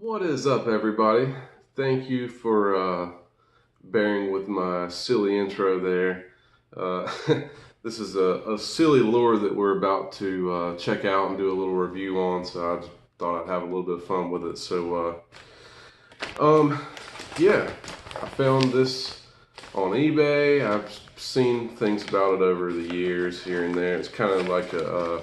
What is up, everybody? Thank you for bearing with my silly intro there. Uh, this is a silly lure that we're about to check out and do a little review on, so I just thought I'd have a little bit of fun with it. So, yeah, I found this on eBay. I've seen things about it over the years here and there. It's kind of like a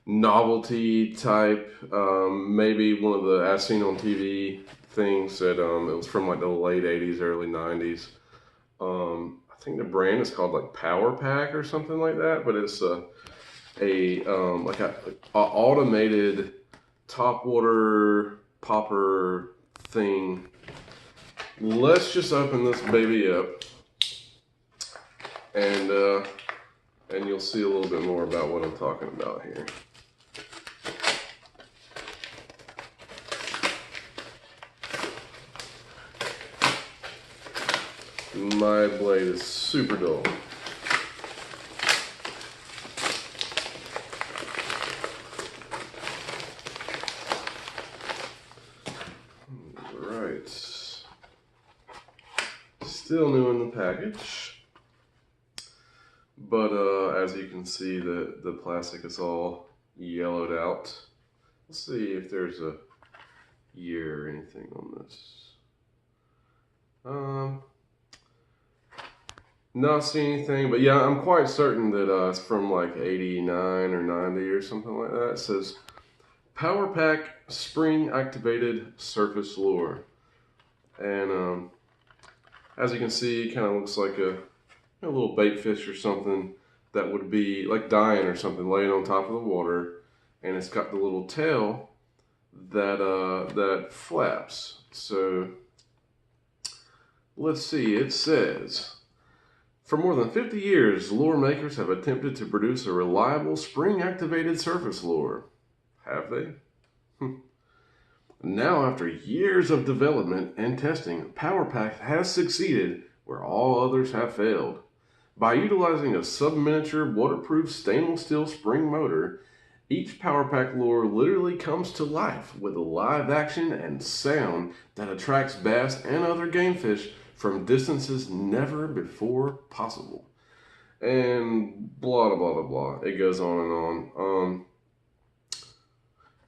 novelty type, maybe one of the As Seen on TV things that it was from like the late 80s, early 90s. I think the brand is called like Powerpak or something like that, but it's a automated topwater popper thing. Let's just open this baby up and you'll see a little bit more about what I'm talking about here. My blade is super dull. Alright. Still new in the package. But as you can see, the plastic is all yellowed out. Let's see if there's a year or anything on this. Not seeing anything, but yeah, I'm quite certain that it's from like 89 or 90 or something like that. It says Powerpak Spring Activated Surface Lure. And as you can see, it kind of looks like a little bait fish or something that would be like dying or something, laying on top of the water. And it's got the little tail that flaps. So let's see, it says, for more than 50 years, lure makers have attempted to produce a reliable spring-activated surface lure. Have they? Now, after years of development and testing, Powerpak has succeeded where all others have failed. By utilizing a sub-miniature waterproof stainless steel spring motor, each Powerpak lure literally comes to life with live action and sound that attracts bass and other game fish from distances never before possible. And blah, blah, blah, blah. It goes on and on.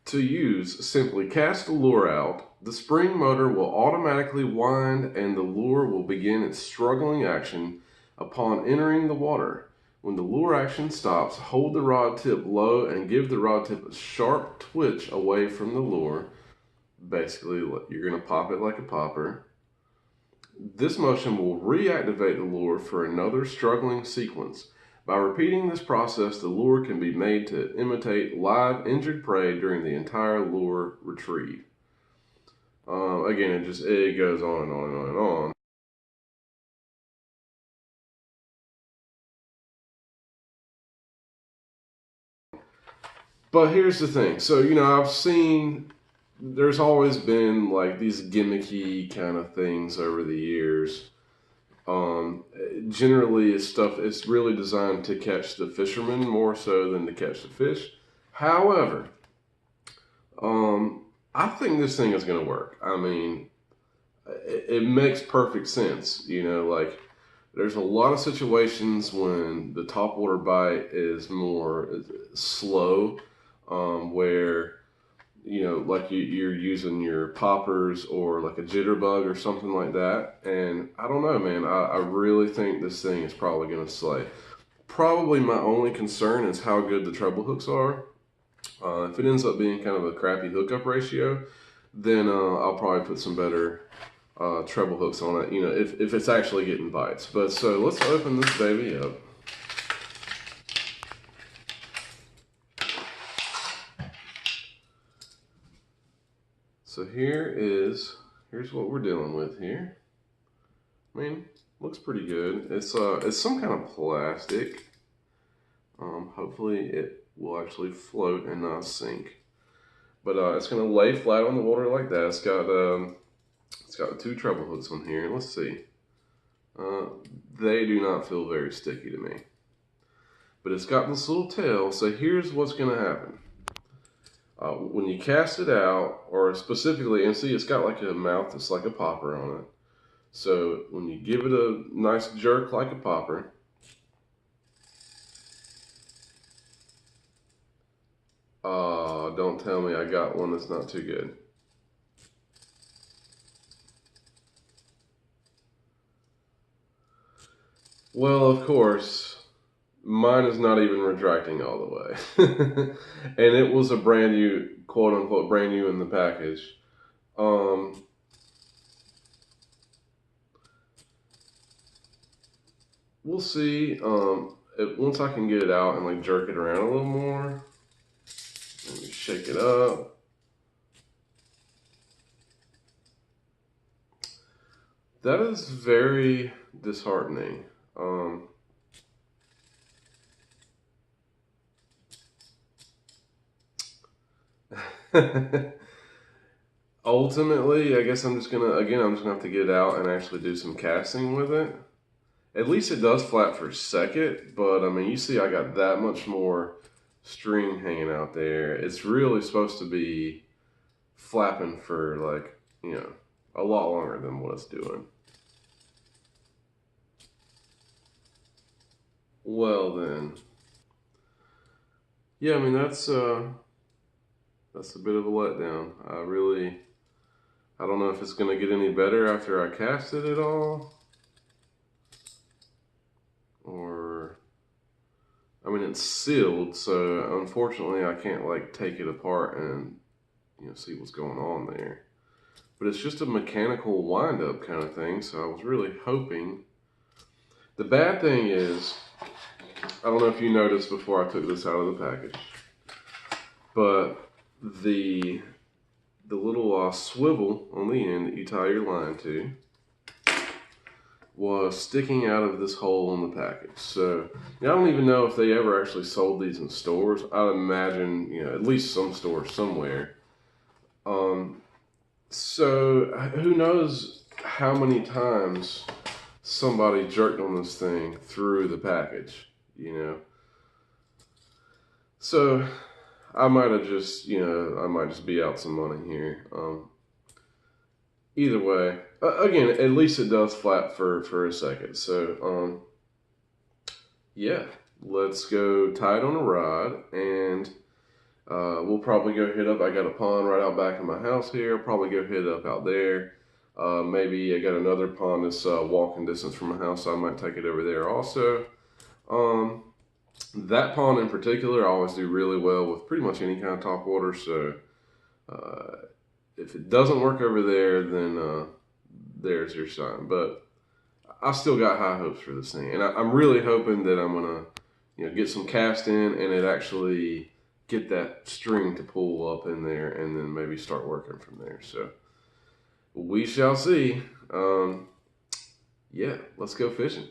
To use, simply cast the lure out. The spring motor will automatically wind and the lure will begin its struggling action upon entering the water. When the lure action stops, hold the rod tip low and give the rod tip a sharp twitch away from the lure. Basically, you're going to pop it like a popper. This motion will reactivate the lure for another struggling sequence. By repeating this process, the lure can be made to imitate live injured prey during the entire lure retrieve. Again, it goes on and on and on and on. But here's the thing. So, I've seen, there's always been like these gimmicky kind of things over the years. Generally, it's really designed to catch the fisherman more so than to catch the fish. However, I think this thing is going to work. I mean, it makes perfect sense. Like there's a lot of situations when the topwater bite is more slow, where like you're using your poppers or like a jitterbug or something like that. And I don't know, man, I really think this thing is probably going to slay. Probably my only concern is how good the treble hooks are. If it ends up being kind of a crappy hookup ratio, then I'll probably put some better treble hooks on it, if it's actually getting bites. But so let's open this baby up. So here's what we're dealing with here. I mean, looks pretty good. It's some kind of plastic. Hopefully it will actually float and not sink. But it's gonna lay flat on the water like that. It's got 2 treble hooks on here. Let's see. They do not feel very sticky to me. But it's got this little tail. So here's what's gonna happen. When you cast it out, or specifically, and see, it's got like a mouth that's like a popper on it. So when you give it a nice jerk like a popper, don't tell me I got one that's not too good. Well, of course, mine is not even retracting all the way. And it was a brand new, quote unquote, brand new in the package. Um, we'll see. Once I can get it out and like jerk it around a little more, let me shake it up. That is very disheartening. Ultimately, I guess I'm just gonna have to get it out and actually do some casting with it. At least it does flap for a second, but I mean, you see I got that much more string hanging out there. It's really supposed to be flapping for like, a lot longer than what it's doing. Well then, yeah, I mean that's a bit of a letdown. I don't know if it's gonna get any better after I cast it at all, or I mean it's sealed, so unfortunately I can't like take it apart and see what's going on there. But it's just a mechanical wind-up kind of thing, so I was really hoping. The bad thing is, I don't know if you noticed before I took this out of the package, but the little swivel on the end that you tie your line to was sticking out of this hole in the package. So I don't even know if they ever actually sold these in stores. I'd imagine, at least some stores somewhere. So who knows how many times somebody jerked on this thing through the package, So I might have just, I might just be out some money here. Either way, again, at least it does flap for a second. So, yeah, let's go tie it on a rod, and we'll probably go hit up. I got a pond right out back of my house here. I'll probably go hit up out there. Maybe I got another pond that's walking distance from my house, so I might take it over there also. That pond in particular, I always do really well with pretty much any kind of top water. So if it doesn't work over there, then there's your sign. But I still got high hopes for this thing, and I'm really hoping that I'm gonna, get some cast in, and it actually get that string to pull up in there, and then maybe start working from there. So we shall see. Yeah, let's go fishing.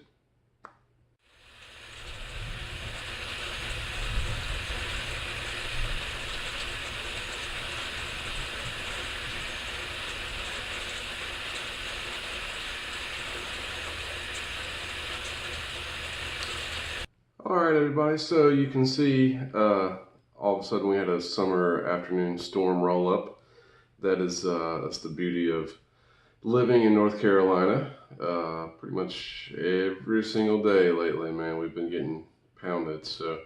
All right, everybody. So you can see, all of a sudden we had a summer afternoon storm roll up. That's the beauty of living in North Carolina. Pretty much every single day lately, man, we've been getting pounded. So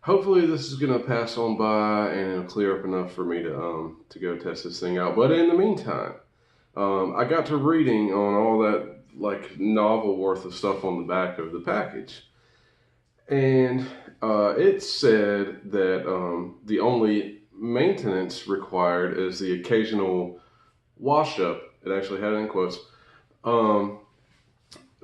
hopefully this is gonna pass on by and it'll clear up enough for me to go test this thing out. But in the meantime, I got to reading on all that like novel worth of stuff on the back of the package. And it said that the only maintenance required is the occasional wash up. It actually had it in quotes. Um,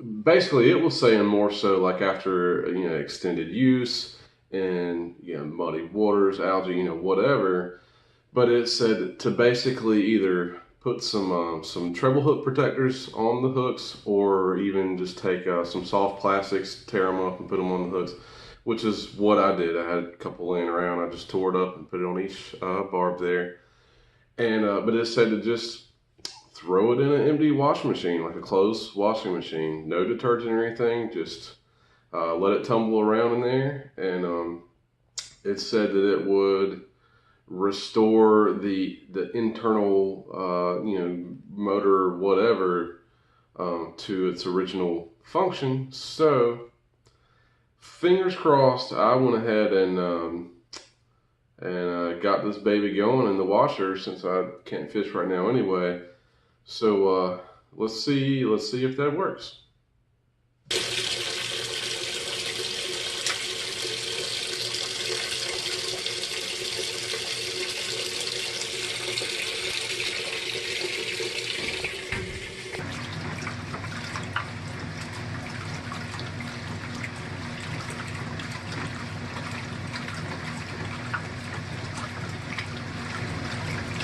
Basically, it was saying more so like after extended use in muddy waters, algae, whatever. But it said to basically either put some treble hook protectors on the hooks, or even just take some soft plastics, tear them up, and put them on the hooks, which is what I did. I had a couple laying around. I just tore it up and put it on each barb there. And but it said to just throw it in an empty washing machine, like a closed washing machine. No detergent or anything. Just let it tumble around in there. And it said that it would restore the internal motor whatever to its original function. So fingers crossed, I went ahead and got this baby going in the washer, since I can't fish right now anyway. So let's see if that works.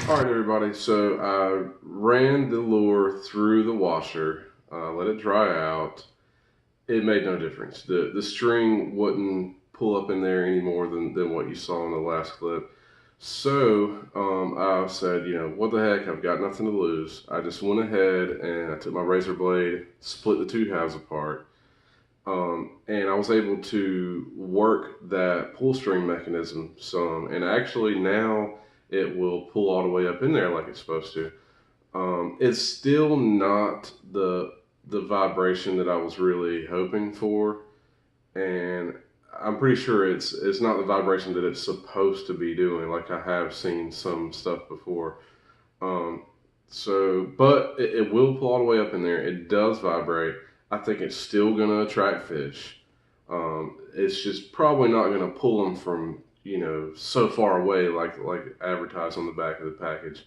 Alright everybody, so I ran the lure through the washer, let it dry out. It made no difference. The string wouldn't pull up in there any more than what you saw in the last clip. So I said, what the heck, I've got nothing to lose. I just went ahead and I took my razor blade, split the two halves apart, and I was able to work that pull string mechanism some, and actually now it will pull all the way up in there like it's supposed to. It's still not the vibration that I was really hoping for, and I'm pretty sure it's not the vibration that it's supposed to be doing, like I have seen some stuff before. But it will pull all the way up in there. It does vibrate. I think it's still gonna attract fish. It's just probably not gonna pull them from so far away like advertised on the back of the package.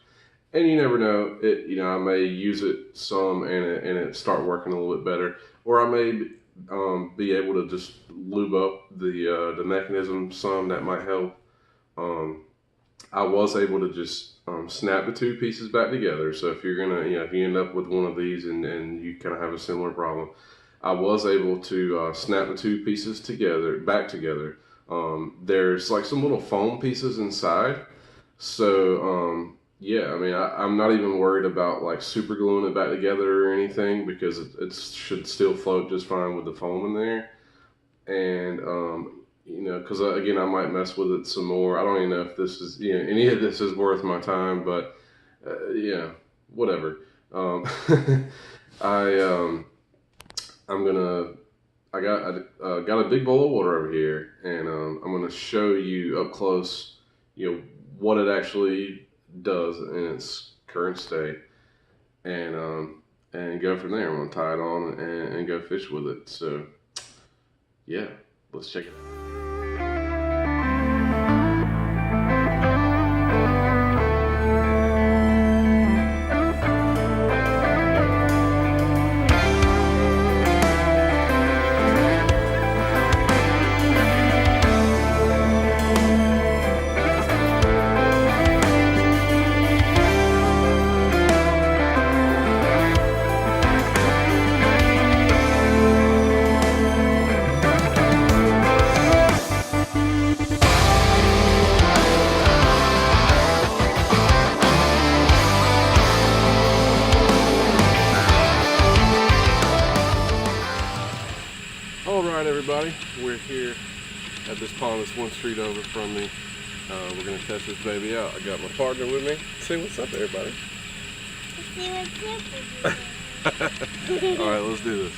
And you never know, I may use it some and it start working a little bit better, or I may be able to just lube up the mechanism some. That might help. I was able to just snap the two pieces back together. So if you're gonna, if you end up with one of these and you kind of have a similar problem, I was able to snap the two pieces back together. There's like some little foam pieces inside, so yeah, I mean, I'm not even worried about like super gluing it back together or anything, because it should still float just fine with the foam in there. And because again, I might mess with it some more. I don't even know if this is any of this is worth my time, but whatever. I got a big bowl of water over here, and I'm gonna show you up close, what it actually does in its current state, and go from there. I'm gonna tie it on and go fish with it. So yeah, let's check it out. Alright everybody, we're here at this pond that's one street over from me. We're going to test this baby out. I got my partner with me. Say what's up everybody. See what's up. Alright, let's do this.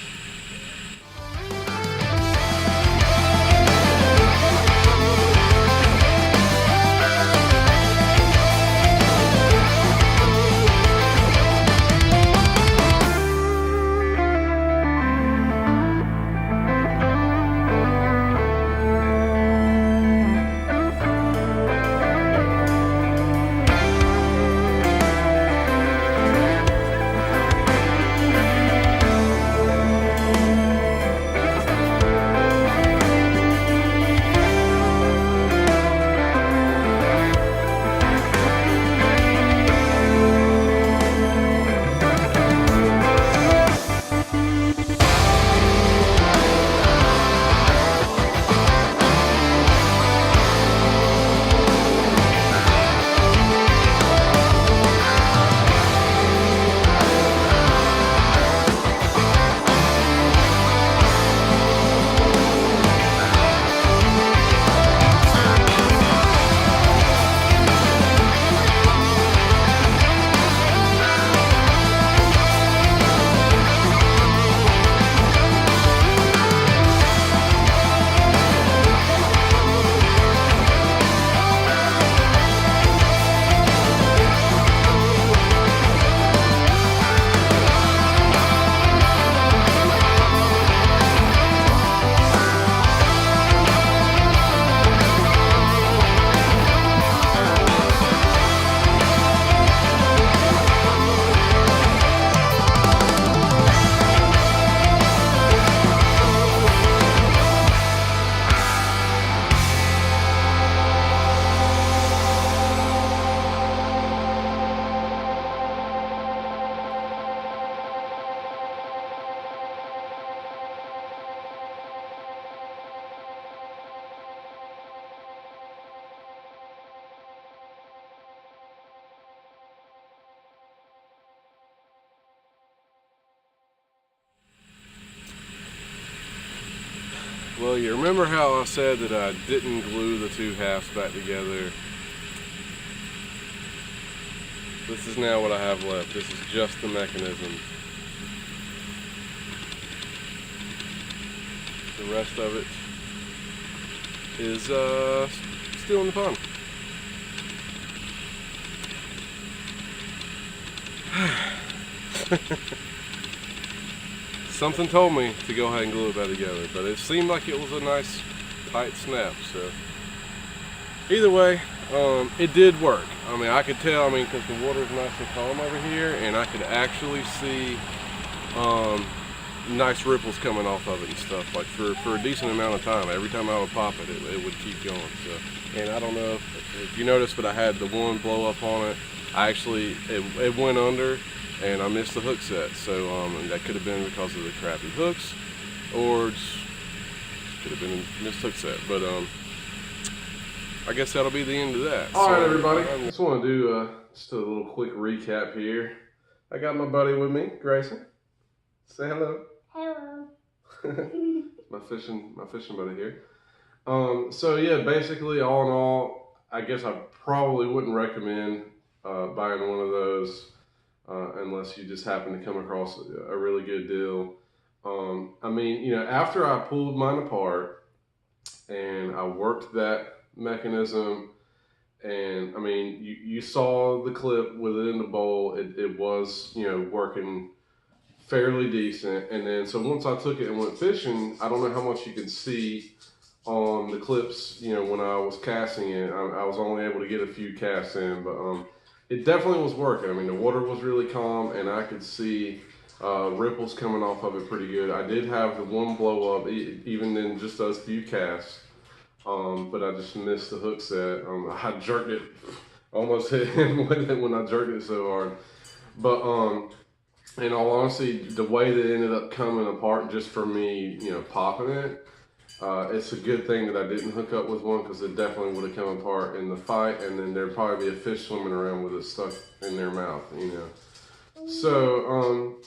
Well, you remember how I said that I didn't glue the two halves back together? This is now what I have left. This is just the mechanism. The rest of it is still in the pond. Something told me to go ahead and glue it back together, but it seemed like it was a nice tight snap, so either way, it did work. I mean, I could tell, because the water's nice and calm over here, and I could actually see nice ripples coming off of it and stuff, like for a decent amount of time. Every time I would pop it, it would keep going. So, and I don't know if you noticed, but I had the one blow up on it. It went under, and I missed the hook set. So that could have been because of the crappy hooks, or just could have been a missed hook set. But I guess that'll be the end of that. All right, everybody. I just want to do just a little quick recap here. I got my buddy with me, Grayson. Say hello. Hello. my fishing buddy here. So yeah, basically, all in all, I guess I probably wouldn't recommend buying one of those unless you just happen to come across a really good deal. I mean, after I pulled mine apart and I worked that mechanism, and I mean, you saw the clip with it in the bowl. It was working fairly decent. And then so once I took it and went fishing, I don't know how much you can see on the clips, when I was casting it. I was only able to get a few casts in, but it definitely was working. I mean, the water was really calm, and I could see ripples coming off of it pretty good. I did have the one blow up even in just those few casts, but I just missed the hook set. I jerked it, almost hit him with it when I jerked it so hard. But in all honesty, the way that it ended up coming apart just for me, popping it, it's a good thing that I didn't hook up with one, because it definitely would have come apart in the fight, and then there'd probably be a fish swimming around with it stuck in their mouth, So,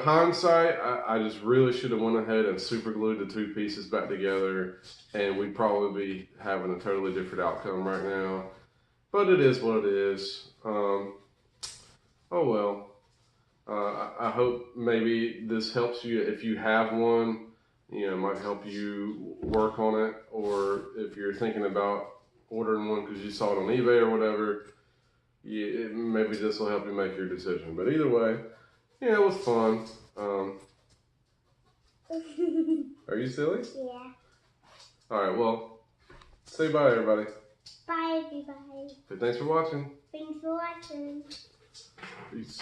hindsight, I just really should have went ahead and super glued the two pieces back together, and we'd probably be having a totally different outcome right now. But it is what it is. Oh well. I hope maybe this helps you if you have one. It might help you work on it, or if you're thinking about ordering one because you saw it on eBay or whatever, maybe this will help you make your decision. But either way, it was fun. Are you silly? Yeah. All right, well, say bye, everybody. Bye, everybody. Okay, thanks for watching. Thanks for watching. Peace.